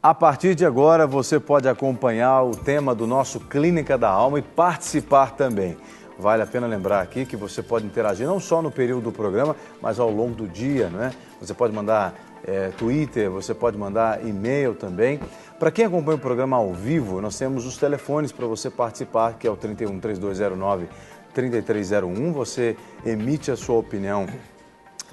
A partir de agora, você pode acompanhar o tema do nosso Clínica da Alma e participar também. Vale a pena lembrar aqui que você pode interagir não só no período do programa, mas ao longo do dia, não é? Você pode mandar Twitter, você pode mandar e-mail também. Para quem acompanha o programa ao vivo, nós temos os telefones para você participar, que é o 31 3209 3301. Você emite a sua opinião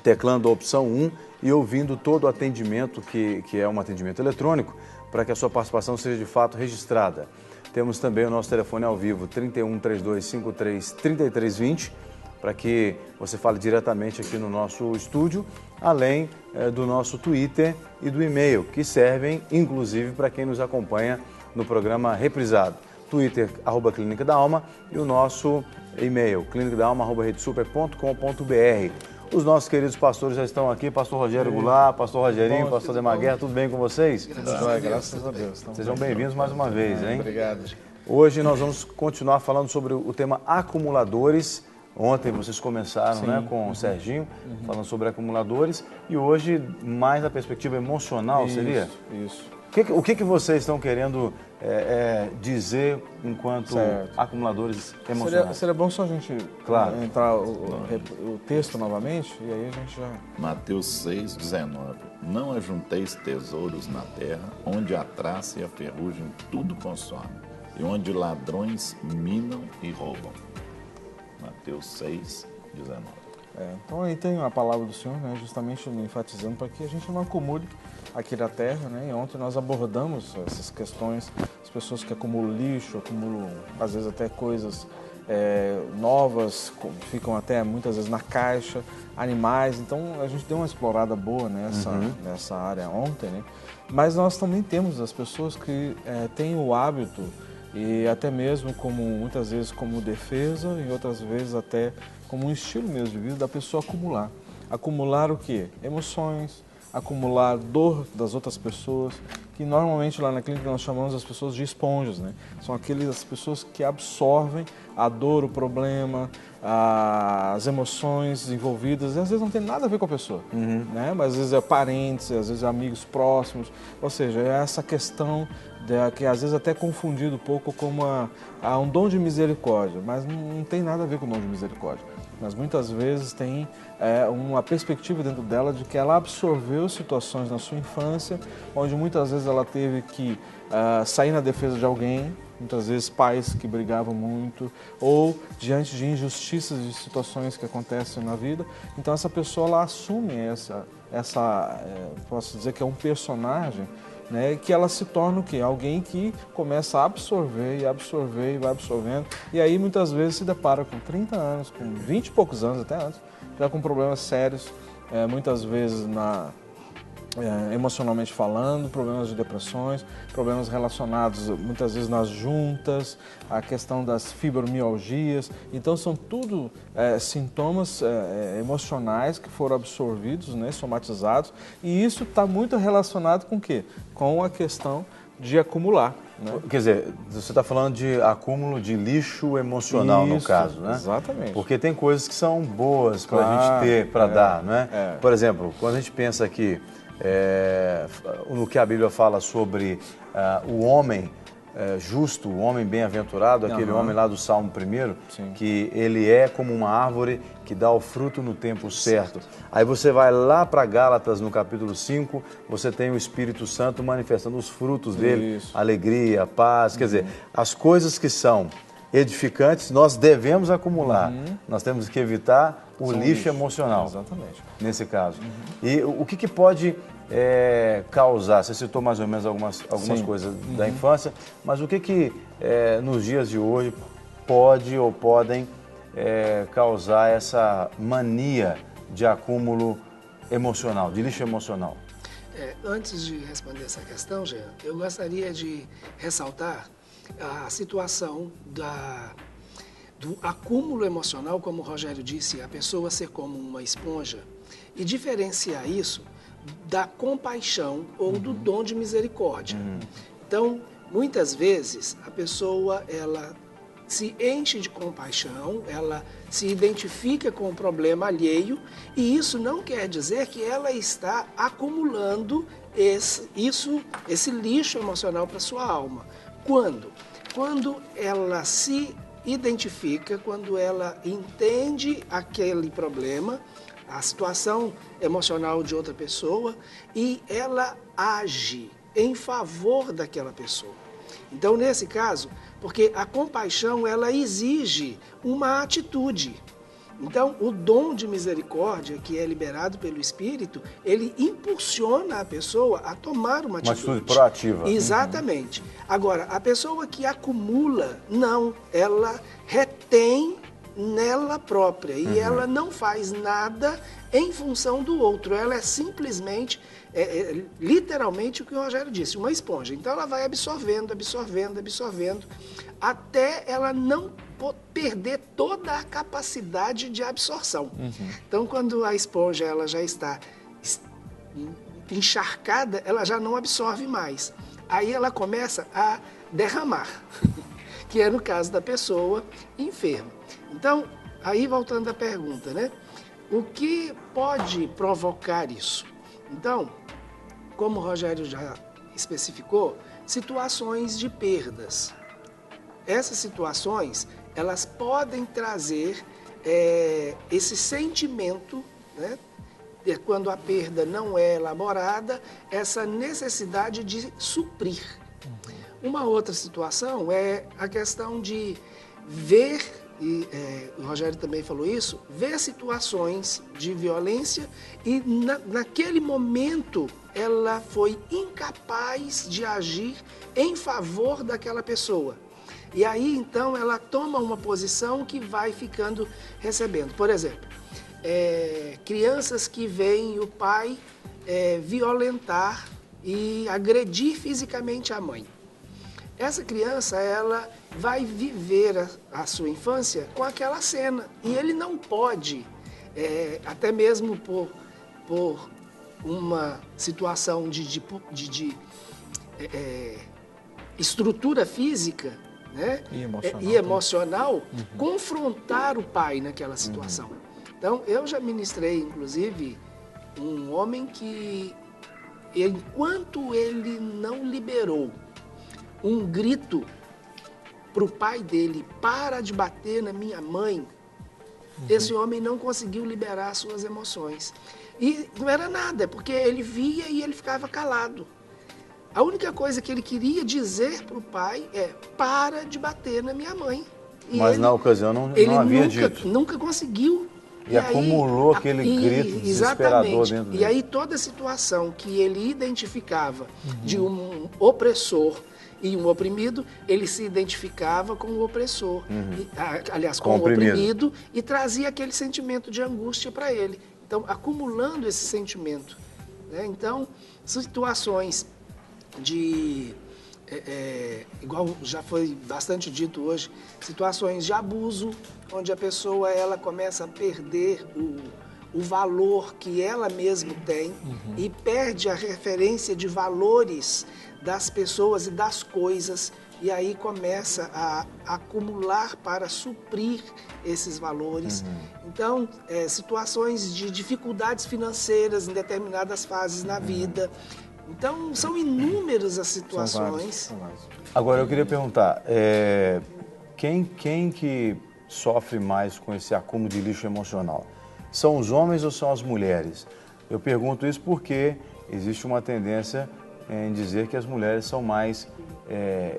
teclando a opção 1 e ouvindo todo o atendimento, que é um atendimento eletrônico, para que a sua participação seja de fato registrada. Temos também o nosso telefone ao vivo, 31 3253 3320, para que você fale diretamente aqui no nosso estúdio, além do nosso Twitter e do e-mail, que servem inclusive para quem nos acompanha no programa reprisado. Twitter, @Clínica da Alma, e o nosso e-mail, clinicadaalma@redesuper.com.br. Os nossos queridos pastores já estão aqui, pastor Rogério Goulart, pastor Rogerinho, pastor Demar Guerra, tudo bem com vocês? Graças a Deus. Sejam bem-vindos mais uma vez, hein? Obrigado. Hoje nós vamos continuar falando sobre o tema acumuladores. Ontem vocês começaram, né, com o Serginho, falando sobre acumuladores, e hoje mais na perspectiva emocional, seria? Isso. O que vocês estão querendo dizer enquanto acumuladores emocionais? Seria bom só a gente entrar o texto novamente, e aí a gente já... Mateus 6,19. Não ajunteis tesouros na terra, onde a traça e a ferrugem tudo consomem, e onde ladrões minam e roubam. Mateus 6,19. Então aí tem a palavra do Senhor, né, justamente enfatizando para que a gente não acumule aqui na terra, né? E ontem nós abordamos essas questões, as pessoas que acumulam lixo, acumulam às vezes até coisas novas, ficam até muitas vezes na caixa, animais. Então a gente deu uma explorada boa nessa área ontem, né? Mas nós também temos as pessoas que têm o hábito, e até mesmo como muitas vezes como defesa e outras vezes até como um estilo mesmo de vida da pessoa acumular. Acumular o quê? Emoções, acumular dor das outras pessoas, que normalmente lá na clínica nós chamamos as pessoas de esponjas, né? São aquelas pessoas que absorvem a dor, o problema, as emoções envolvidas, e às vezes não tem nada a ver com a pessoa, né? Mas às vezes é parentes, às vezes é amigos próximos, ou seja, é essa questão que às vezes até é confundido um pouco como um dom de misericórdia, mas não tem nada a ver com o dom de misericórdia. Mas muitas vezes tem uma perspectiva dentro dela de que ela absorveu situações na sua infância, onde muitas vezes ela teve que sair na defesa de alguém, muitas vezes pais que brigavam muito, ou diante de injustiças, de situações que acontecem na vida. Então essa pessoa ela assume posso dizer que é um personagem, né, que ela se torna o quê? Alguém que começa a absorver e absorver e vai absorvendo, e aí muitas vezes se depara com 30 anos, com 20 e poucos anos até antes, já com problemas sérios, muitas vezes emocionalmente falando, problemas de depressões, problemas relacionados muitas vezes nas juntas, a questão das fibromialgias. Então são tudo sintomas emocionais que foram absorvidos, né, somatizados, e isso está muito relacionado com o quê? Com a questão de acumular, né? Quer dizer, você está falando de acúmulo de lixo emocional, no caso, né? Exatamente. Porque tem coisas que são boas para a gente ter, para dar, não é? Por exemplo, quando a gente pensa aqui no que a Bíblia fala sobre o homem justo, o homem bem-aventurado, aquele homem lá do Salmo 1, que ele é como uma árvore que dá o fruto no tempo certo. Aí você vai lá para Gálatas, no capítulo 5, você tem o Espírito Santo manifestando os frutos dele, alegria, paz, quer dizer, as coisas que são edificantes nós devemos acumular, nós temos que evitar o lixo emocional, exatamente, nesse caso. E o que pode causar, você citou mais ou menos algumas coisas da infância, mas o que nos dias de hoje pode ou podem causar essa mania de acúmulo emocional, de lixo emocional? Antes de responder essa questão, Jean, eu gostaria de ressaltar a situação do acúmulo emocional, como o Rogério disse, a pessoa ser como uma esponja, e diferenciar isso da compaixão ou do dom de misericórdia. Então, muitas vezes, a pessoa ela se enche de compaixão, ela se identifica com o problema alheio, e isso não quer dizer que ela está acumulando esse lixo emocional para sua alma. Quando? Quando ela se identifica, quando ela entende aquele problema, a situação emocional de outra pessoa, e ela age em favor daquela pessoa. Então, nesse caso, porque a compaixão, ela exige uma atitude. Então, o dom de misericórdia, que é liberado pelo Espírito, ele impulsiona a pessoa a tomar uma atitude. Uma atitude proativa. Exatamente. Agora, a pessoa que acumula, não, ela retém nela própria e ela não faz nada em função do outro. Ela é simplesmente, literalmente o que o Rogério disse, uma esponja. Então, ela vai absorvendo, absorvendo, absorvendo, até ela não perder toda a capacidade de absorção. Então, quando a esponja ela já está encharcada, ela já não absorve mais. Aí ela começa a derramar, que é no caso da pessoa enferma. Então, aí voltando à pergunta, né? O que pode provocar isso? Então, como o Rogério já especificou, situações de perdas. Essas situações, elas podem trazer esse sentimento, né? Quando a perda não é elaborada, essa necessidade de suprir. Uma outra situação é a questão de ver, e o Rogério também falou isso, ver situações de violência e naquele momento ela foi incapaz de agir em favor daquela pessoa. E aí, então, ela toma uma posição que vai ficando recebendo. Por exemplo, crianças que veem o pai violentar e agredir fisicamente a mãe. Essa criança, ela vai viver a sua infância com aquela cena. E ele não pode, até mesmo por uma situação de estrutura física, né? E emocional, confrontar o pai naquela situação. Então, eu já ministrei, inclusive, um homem que, enquanto ele não liberou um grito para o pai dele, para de bater na minha mãe, esse homem não conseguiu liberar suas emoções. E não era nada, porque ele via e ele ficava calado. A única coisa que ele queria dizer para o pai é: para de bater na minha mãe. E mas na ocasião não havia dito. Nunca conseguiu. E acumulou aquele grito desesperador dentro dele. E aí toda a situação que ele identificava de um opressor e um oprimido, ele se identificava com o opressor, com o oprimido, e trazia aquele sentimento de angústia para ele. Então, acumulando esse sentimento, né? Então, situações de, igual já foi bastante dito hoje, situações de abuso, onde a pessoa ela começa a perder o valor que ela mesma tem e perde a referência de valores das pessoas e das coisas, e aí começa a acumular para suprir esses valores. Então, situações de dificuldades financeiras em determinadas fases na vida. Então, são inúmeras as situações. São vários. Agora, eu queria perguntar, quem que sofre mais com esse acúmulo de lixo emocional? São os homens ou são as mulheres? Eu pergunto isso porque existe uma tendência em dizer que as mulheres são mais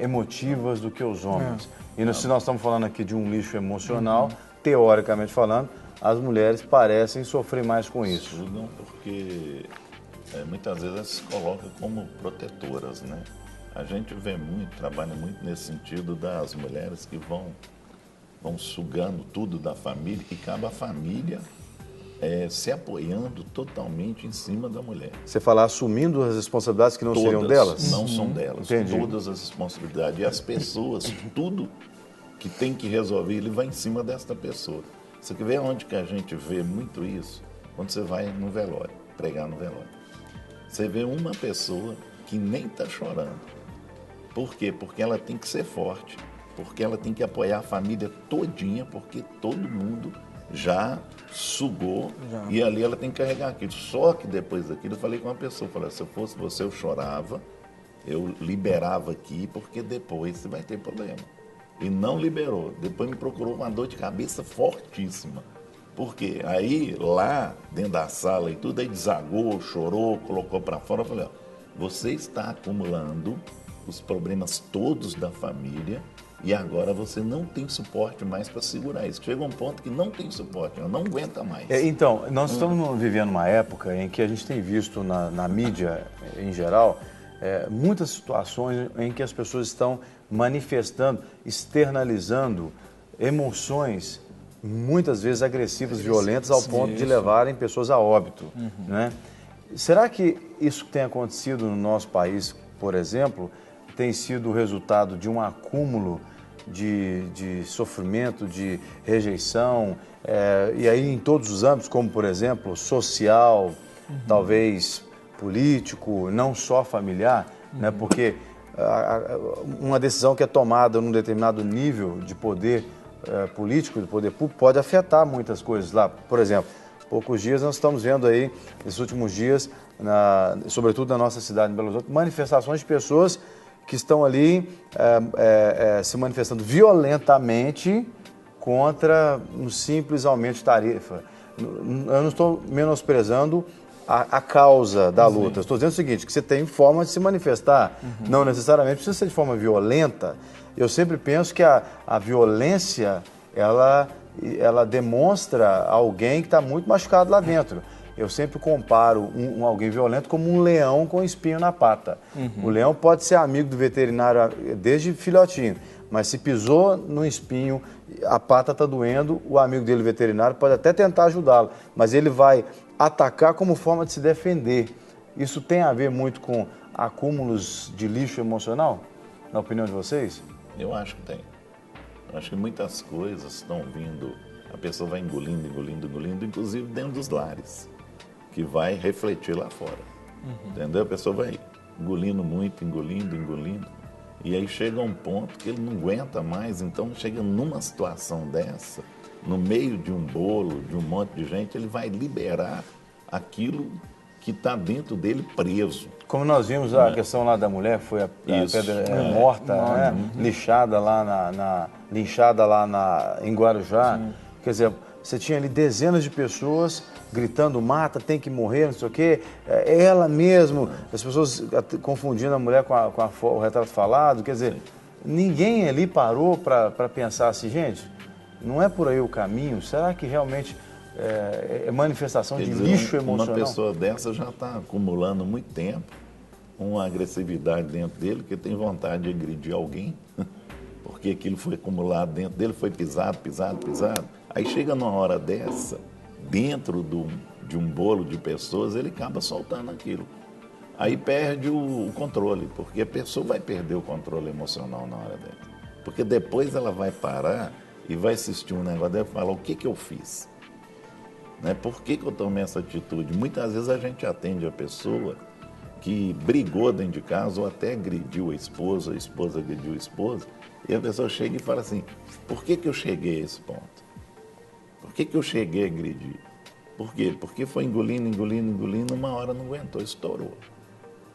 emotivas do que os homens. E se nós estamos falando aqui de um lixo emocional, teoricamente falando, as mulheres parecem sofrer mais com isso. Sugam porque muitas vezes elas se colocam como protetoras, né? A gente vê muito, trabalha muito nesse sentido das mulheres que vão sugando tudo da família e acaba a família se apoiando totalmente em cima da mulher. Você fala assumindo as responsabilidades que não seriam delas? Não são delas. Entendi. Todas as responsabilidades. E as pessoas, tudo que tem que resolver, ele vai em cima desta pessoa. Você quer ver onde que a gente vê muito isso? Quando você vai no velório, pregar no velório. Você vê uma pessoa que nem está chorando. Por quê? Porque ela tem que ser forte. Porque ela tem que apoiar a família todinha, porque todo mundo já sugou Já. e ali ela tem que carregar aquilo. Só que depois daquilo eu falei com uma pessoa, falei, se eu fosse você, eu chorava, eu liberava aqui, porque depois você vai ter problema. E não liberou. Depois me procurou com uma dor de cabeça fortíssima. Por quê? Aí, lá, dentro da sala e tudo, aí desagou, chorou, colocou para fora. Eu falei, ó, você está acumulando os problemas todos da família e agora você não tem suporte mais para segurar isso. Chega um ponto que não tem suporte, ela não aguenta mais. Então, nós estamos vivendo uma época em que a gente tem visto na mídia, em geral, muitas situações em que as pessoas estão manifestando, externalizando emoções muitas vezes agressivas, violentas, ao ponto de levarem pessoas a óbito. Né? Será que isso que tem acontecido no nosso país, por exemplo, tem sido o resultado de um acúmulo de sofrimento, de rejeição, e aí em todos os âmbitos, como por exemplo, social, talvez político, não só familiar, né? Porque uma decisão que é tomada num determinado nível de poder político, de poder público, pode afetar muitas coisas lá. Por exemplo, poucos dias nós estamos vendo aí, nesses últimos dias, sobretudo na nossa cidade, em Belo Horizonte, manifestações de pessoas que estão ali se manifestando violentamente contra um simples aumento de tarifa. Eu não estou menosprezando a causa da luta. Estou dizendo o seguinte, que você tem forma de se manifestar, não necessariamente precisa ser de forma violenta. Eu sempre penso que a violência, ela demonstra alguém que está muito machucado lá dentro. Eu sempre comparo alguém violento como um leão com espinho na pata. O leão pode ser amigo do veterinário desde filhotinho, mas se pisou no espinho, a pata está doendo, o amigo dele, veterinário, pode até tentar ajudá-lo, mas ele vai atacar como forma de se defender. Isso tem a ver muito com acúmulos de lixo emocional, na opinião de vocês? Eu acho que tem. Eu acho que muitas coisas estão vindo, a pessoa vai engolindo, inclusive dentro dos lares, que vai refletir lá fora. Entendeu? A pessoa vai engolindo muito, engolindo, e aí chega um ponto que ele não aguenta mais, então chega numa situação dessa, no meio de um bolo, de um monte de gente, ele vai liberar aquilo que está dentro dele preso. Como nós vimos a questão lá da mulher, foi a pedra morta, né? Lixada lá em Guarujá. Quer dizer, você tinha ali dezenas de pessoas gritando, mata, tem que morrer, não sei o quê. Ela mesmo, as pessoas confundindo a mulher com o retrato falado. Quer dizer, ninguém ali parou para pensar assim, gente, não é por aí o caminho? Será que realmente é manifestação de lixo emocional? Uma pessoa dessa já está acumulando muito tempo uma agressividade dentro dele, que tem vontade de agredir alguém, porque aquilo foi acumulado dentro dele, foi pisado. Aí chega numa hora dessa, dentro de um bolo de pessoas, ele acaba soltando aquilo. Aí perde o controle, porque a pessoa vai perder o controle emocional na hora dessa. Porque depois ela vai parar e vai assistir um negócio dela e falar, o que eu fiz? Né? Por que eu tomei essa atitude? Muitas vezes a gente atende a pessoa que brigou dentro de casa ou até agrediu a esposa agrediu a esposa, e a pessoa chega e fala assim, por que eu cheguei a esse ponto? Por que eu cheguei a agredir? Por quê? Porque foi engolindo, uma hora não aguentou, estourou.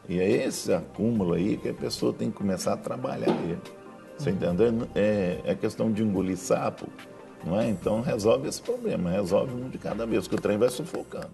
E é esse acúmulo aí que a pessoa tem que começar a trabalhar ele. Você entendeu? É questão de engolir sapo, não é? Então resolve esse problema, resolve um de cada vez, que o trem vai sufocando.